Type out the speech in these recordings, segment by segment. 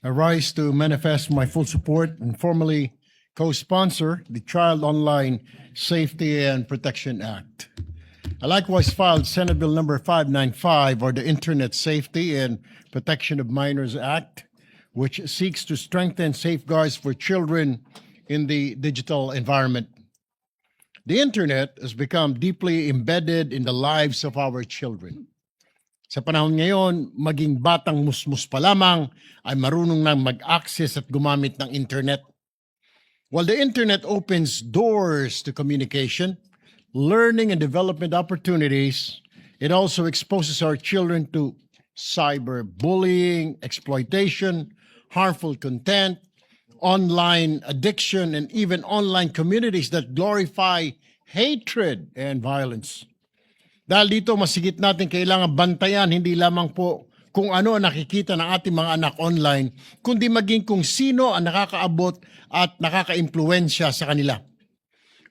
I rise to manifest my full support and formally co-sponsor the Child Online Safety and Protection Act. I likewise filed Senate Bill number 595, or the Internet Safety and Protection of Minors Act, which seeks to strengthen safeguards for children in the digital environment. The Internet has become deeply embedded in the lives of our children. Sa panahon ngayon, maging batang musmus pa lamang ay marunong nang mag-access at gumamit ng internet. While the internet opens doors to communication, learning and development opportunities, it also exposes our children to cyberbullying, exploitation, harmful content, online addiction, and even online communities that glorify hatred and violence. Dahil dito, masigit natin kailangan bantayan hindi lamang po kung ano ang nakikita ng ating mga anak online, kundi maging kung sino ang nakakaabot at nakaka-impluwensya sa kanila.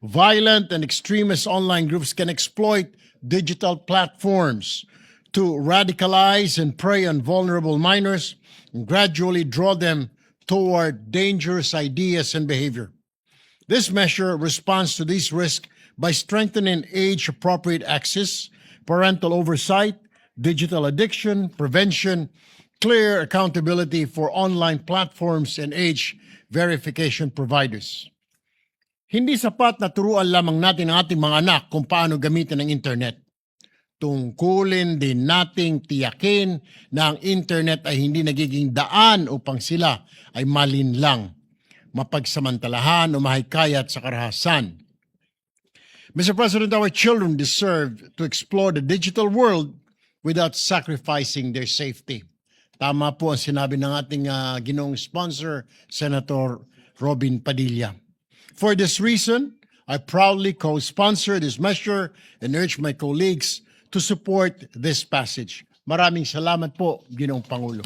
Violent and extremist online groups can exploit digital platforms to radicalize and prey on vulnerable minors and gradually draw them toward dangerous ideas and behavior. This measure responds to these risks by strengthening age-appropriate access, parental oversight, digital addiction prevention, clear accountability for online platforms, and age verification providers. Hindi sapat na turuan lamang natin ang ating mga anak kung paano gamitin ang internet. Tungkulin din nating tiyakin na ang internet ay hindi nagiging daan upang sila ay malinlang, mapagsamantalahan o mahikayat sa karahasan. Mr. President, our children deserve to explore the digital world without sacrificing their safety. Tama po ang sinabi ng ating ginoong sponsor, Senator Robin Padilla. For this reason, I proudly co-sponsor this measure and urge my colleagues to support this passage. Maraming salamat po, Ginoong Pangulo.